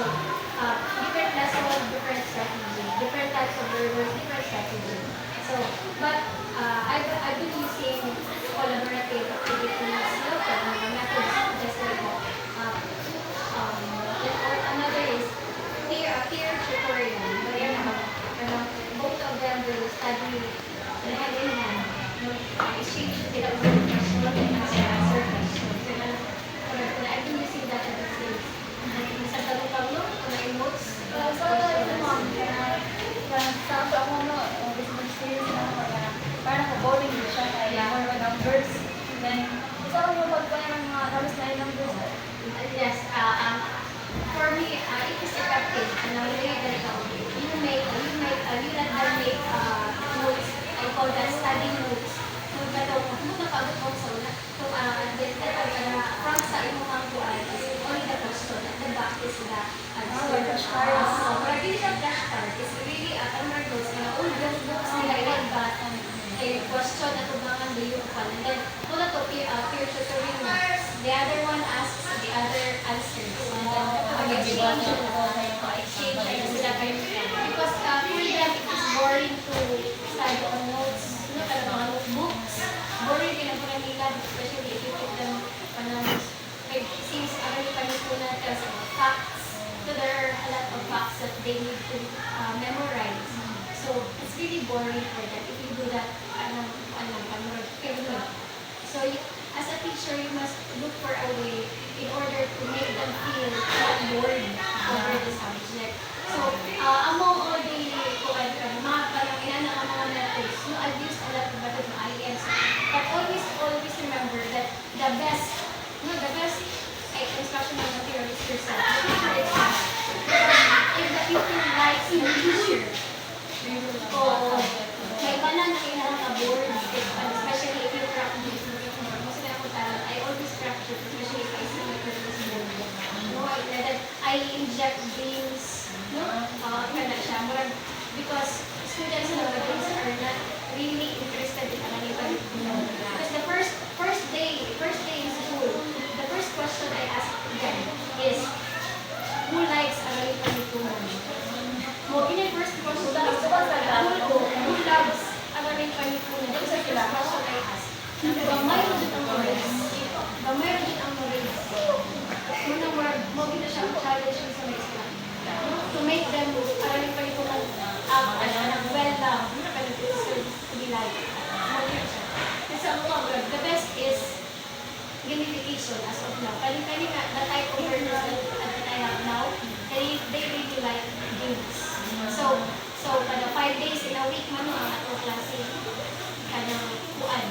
different lesson, different strategy, different types of learners, different strategy. So, but I've been using collaborative activities, for methods just like that. Or another is peer tutorial. But both of them will study hand in hand. Exchange sila of question and answer questions. So, I've been using that ever since. Sa tanong pa mo, kung may notes, sa ako no, business experience na ako na parang boring din siya kaya more numbers. Then, isa ko yung pagpaya ng mga halos na numbers. Yes, for me, it is effective. You let them make notes. I call that study notes. Kung nakapagod mo sa una, from sa imong mga buwan is only the question at the back is the answer. But really the flashcard is really camera notes na all those books nila iba question at ubangan do you call. And then, muna to peer tutoring notes. The other one asks the other answers. And then, exchange sila kayo. Because for them, it is boring to study on notes. Kada mga notebooks. Boring din ang nila, especially if you put them on notes. Since panikunan kasi facts, so there are a lot of facts that they need to memorize. So, it's really boring for them if you do that. So, as a teacher, you must look for a way in order to make them feel not bored over the subject. So, among all the mga palanginan ng mga methods, I've used a lot of methods ng IES. But always remember that the best instructional material is yourself. The teacher is yourself. If the pupil likes the teacher, may banan na kailangan ka-board, especially if you practice. I always practice, especially if I see my purpose board. I inject games, because students nowadays are not really interested in analytical. Because the first day in school, the first question I ask them is, who likes analytical? First question, who loves analytical? That's the first question I ask. Gamay mo dito ang words. Unang word, mo gina siya ang challenge sa may isla. To make them analytical well-loved, to be liked. Kasi the best is gamification as of now. Kani the type of learners that I have now, they really like games. So kada 5 days in a week man ang atong klase kanang kuan.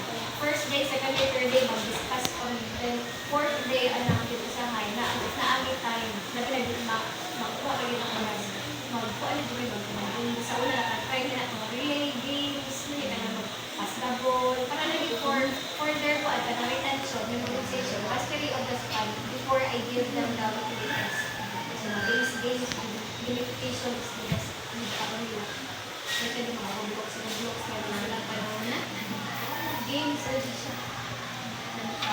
First day, second day, third day mag-discuss on. Then fourth day anang dito sa high na ami time na magkuha lagi ng oras. Magkuha lagi mag sa una na try na mga relay games, basketball, para lagi for their retention, memorization, mastery of the spell before I give them the activities. So base games, gamification is the best. Kasi yung mga blocks na panahon na. Games are siya.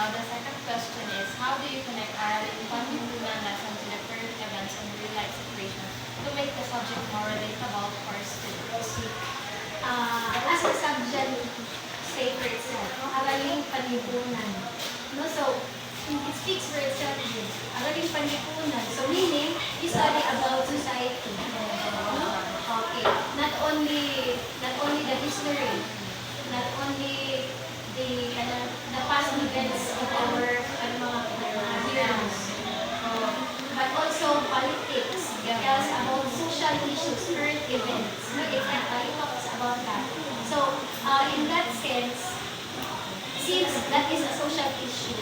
The second question is, how do you connect Aralin Pangundunan lesson to the current events and real-life situations to make the subject more relatable for students? As a subject, say for itself, Aralin Panlipunan. So, it speaks for itself. Aralin Panlipunan. So, meaning, you study about society. Okay. Not only the history, not only the past events of our heroes, but also politics. It tells about social issues, current events. It talks about that. So, in that sense, since that is a social issue,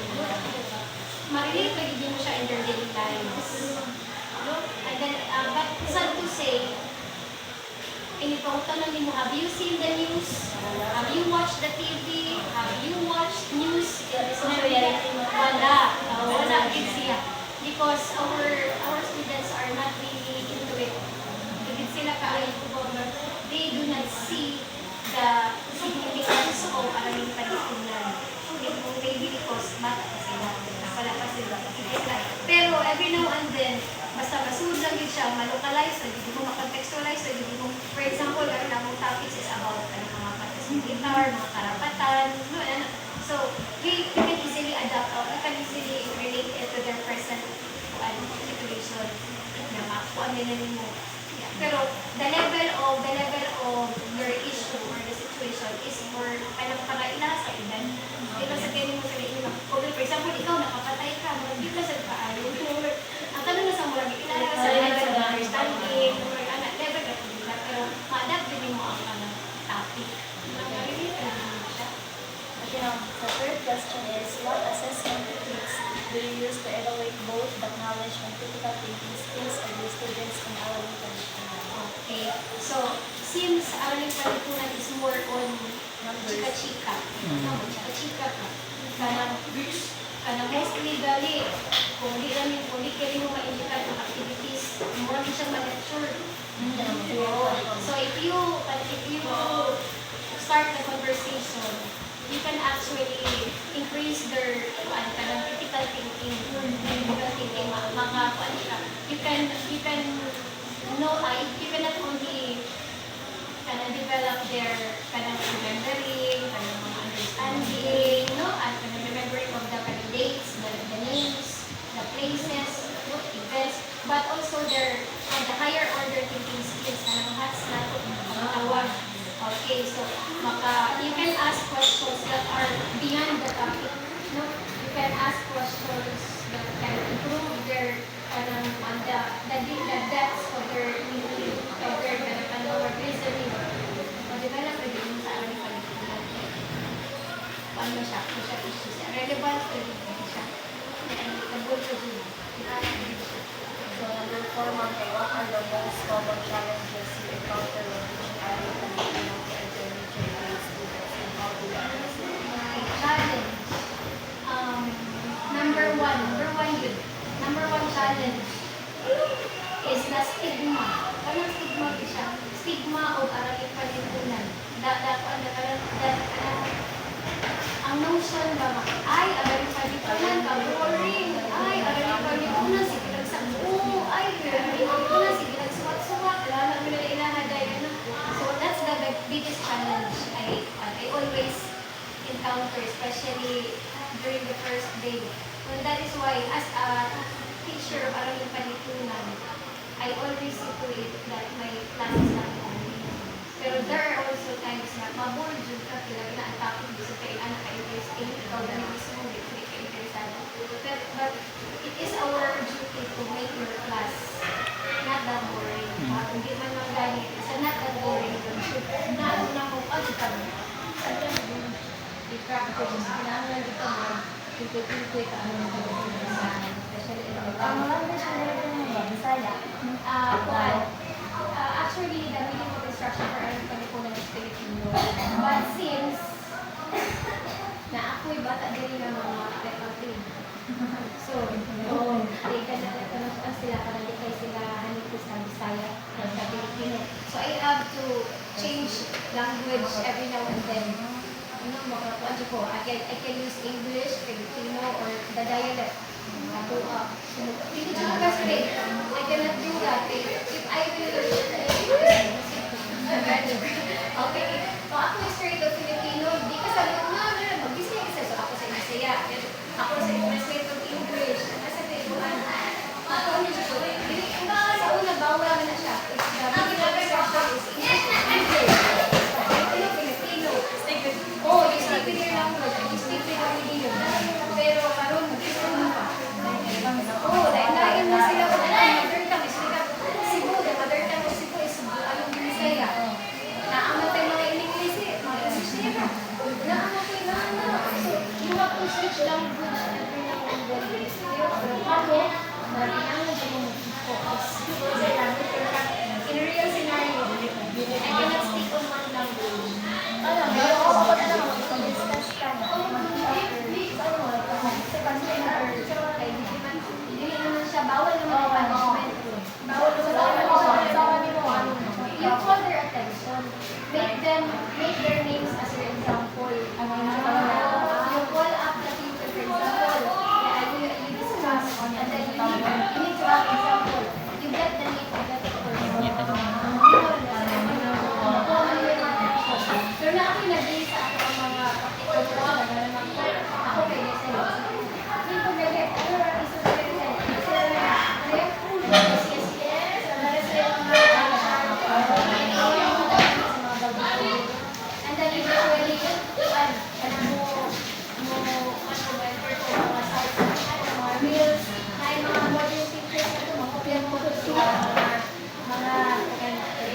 marilate magiging mo siya in their daily lives. And then, but sad to say, inipautang mo, have you seen the news? Have you watched the TV? Have you watched news in the social media? Wala din siya. Because our students are not really into it. Hindi sila kaayo they do not see the significance of Aralin Panlipunan. Maybe because bata pa sila. Wala pa sila. Pero every now and then, basta masud lang yun siya malocalize, so hindi mo makontextualize, so hindi mo, for example, karon ang mong topics is about mga patas ng guitar, mga karapatan, no, ano. So, you can easily adapt, or you can easily relate it to their present situation na makuha nila mo. Yeah. Pero the level of your issue or the situation is more alam para ila sa edad. Di ba sa ganyan mo sa ila? For example, ikaw nakapatay ka, hindi ka sa paayo. Ang tanong na sa mura, ilala ka sa level of understanding, or anak, level ka nila, pero ma-adapt din mo ang topic. Okay, now, the third question is, what assessment techniques do you use to evaluate both the knowledge and critical thinking skills of your students in Aralin Palipunan? Okay. So, since Aralin Palipunan is more on chika-chika. No, chika-chika ka. Kanang mostly gali, kung di kayo mo ma-indicate ng activities, mura mo siyang ma-lecture. So, if you start the conversation, you can actually increase their critical thinking. You can know, you can not only develop their remembering, mga understanding, no, and remembering of the dates, the names, the places, events, but also the higher order thinking skills na hats na tawag. Okay, so you can ask questions that are beyond the topic. No? You can ask questions that can improve their the depths of their thinking, of their reasoning. Develop din sa ating palipunan. Paano siya? Kung siya issues. Relevant to siya. Nagul ko din. So, number 4, Ma'am, what are the most common challenges you encounter when teaching Aralin Palipunan to intermediate grade students, and how do you address them? My challenge. Number one challenge is the stigma. Anong stigma ko siya? Stigma o Aralin Palipunan. Ang notion ba, ay, Aralin Palipunan, boring. Ay, Aralin Palipunan, sige nagsakbo. Ay, Aralin Palipunan, sige nagsuwat-suwat. Lalo mo na ilahaday. So that's the biggest challenge I always encounter, especially during the first day. And that is why, as a teacher of Aralin Palipunan, I always see to it that my classes are only. Pero there are also times na maboard yun ka, kailangan na ang topic gusto kayo, anak ka-interesting, ikaw na mismo, hindi ka interesado. But it is our duty to make your class not that boring. Hindi man magalit, isa not that boring. Naano na mo, di ka mo. I-practice, kailangan di ka mo, pinto-pinto ka, especially Ang language na rin mo ba? Bisaya? actually, the meaning of instruction for Aralin Palipunan is Filipino. But since na ako'y bata din ng mga pepatid. So, they ka sila para di kayo sila hanipis ng Bisaya sa Filipino. So, I have to change language every now and then. Ko, I can use English, Filipino, or the dialect. I cannot do that. If I will, okay, so ako is straight to Filipino, di ka sabi, mag-Bisaya isa. So ako sa Bisaya. Ako sa straight to English. Kasi ako ano siya po. Sa una, bawal na siya. The beginning instruction is English. Filipino. Oh, you speak with your language. You speak with your idiom. Pero karon mag-Bisaya pa. Oh, dahil na sila ko na mother tongue is Cebu. The mother tongue of Cebu is anong Bisaya. Naamat tayo mga English mga English nila. Naamat ko na. So, you have to switch language every now and then. Pero ako, kailangan din mo focus sa language. In a real scenario, I cannot speak on one language. Pero ako pa na lang, mag-discuss ka na. Bawal naman ang punishment. Bawal naman. You call their attention. Make their names as your example. You call up the teacher, for example. You discuss, and then you need to have example. You get the name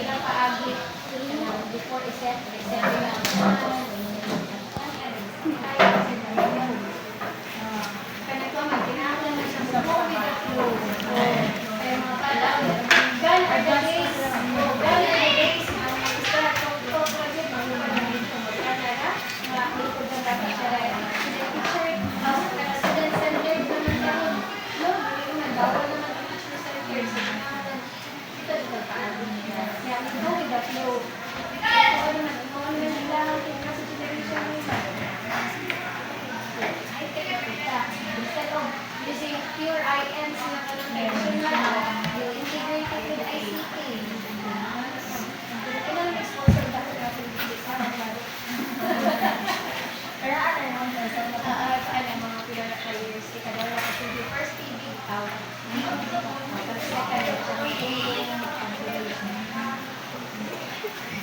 ilang paagi before i-set lang. Ganito, magkinakalan mo siya sa go with the flow. Kaya mga pala, gone are the days, gone are the days, ang mag-isla, talk project, mga panahon ko magkakala, mga likod ng dapat siya rin. Teacher, student-centered naman yun. No, hindi ko nagdawal naman ang teacher-centered. Ito, ito, paano niya. Kaya, go with the flow. Ito, ano naman nila, nasa generation nila. Instead of using pure INs na connotation lang, you integrate it with ICT. Kailangan exposure dahil natin hindi sa mga pero ano naman sa mga pila na years, ikadala kasi the first PB,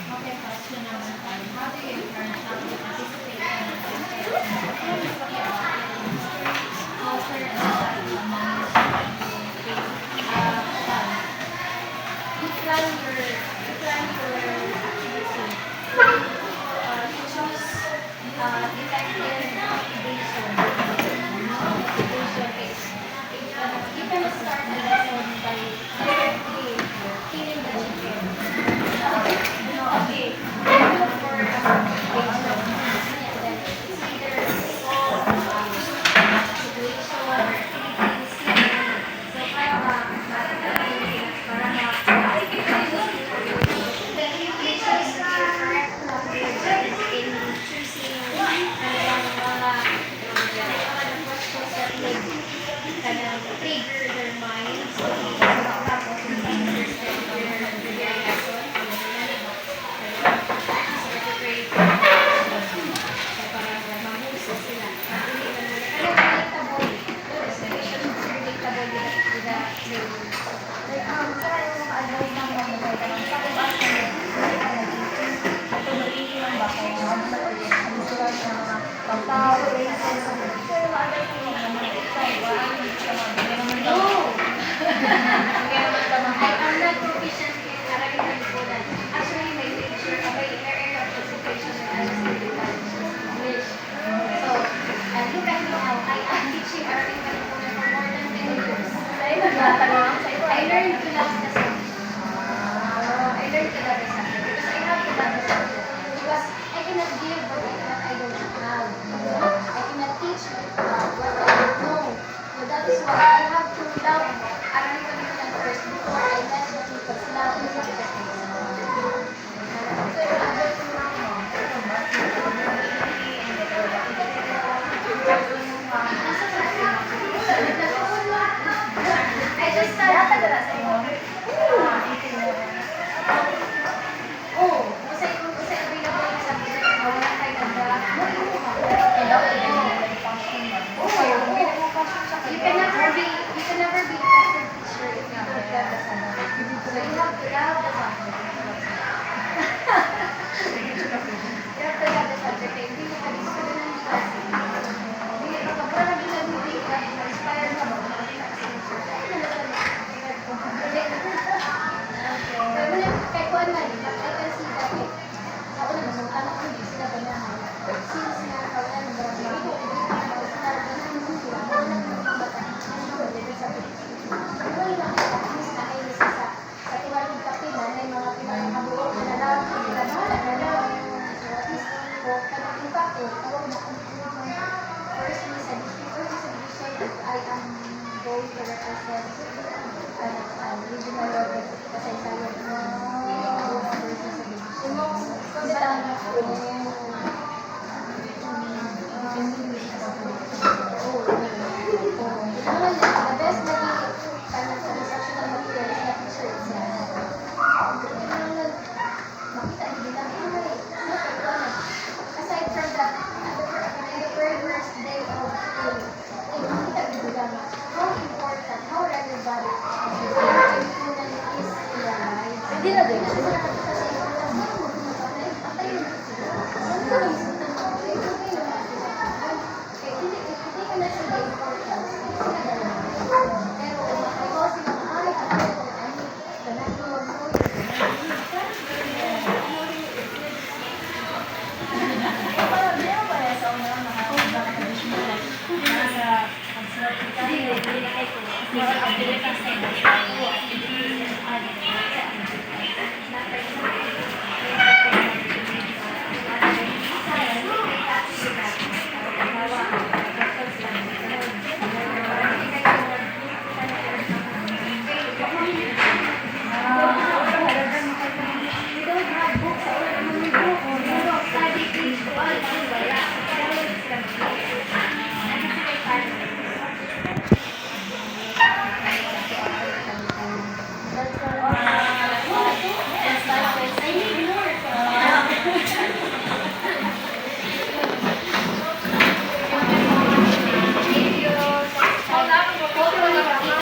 Okay, question number 5. How do you encourage them to participate in culture and society among your students? you plan your activity. You choose effective motivation. Motivation is you can start a lesson by directly feeling the chicken. Okay, look for motivation. Then it's either small situation or activities. So then you choose your correct motivation in choosing mga questions that make trigger their minds. Tapos yung answers that trigger their lesson. Mamusa sila. Relatable. Relatable with the Like, sir, yung advice ng mga nagkakaroon sa iba ito magiging ba kung ano sila sa mga pagtao, races, so yung advice ng mga nagkakaroon sa mga naman No! I am not proficient in Arabic and Poland. Actually, my major, my area of concentration is English. So, look at me now. I am teaching Arabic and Poland for more than 10 years. I learned to love the subject. I learned to love the subject because I have to love the subject. Because I cannot give what I don't have. I cannot teach what I don't know. So that is why I have to love Arabic and Poland first before I let the people love the subject. So yung advice ng mga I just started. Oh, kasi available yung subject. Wala kayo ganda. You can never be a effective teacher if you don't love the subject. So you have to love the subject. You have to love the subject. Hindi mo ka gusto na ng klase. Hindi ka kapag hindi ka inspired ka mo. Kaya kuan na, I can see that ako na masuntan ako hindi sila ganahan. Since nga wala na marami ito, hindi ka na sila ganahan sila. Wala na mga bata. Wala lang at least na ay isa sa tiwalong kapila na yung mga pinakabuo na lang. Sila bahala na lang. So at least po, kanakita ko, tawag na ang first me sa division that I am going to represent regional level kasi sayang the best na sa instructional material is the teacher itself. Makita nila aside from that, the very first day of school, makita nila how important, how relevant is their lives. Hindi na din. Kasi Hindi na kayo po. Hindi na activities.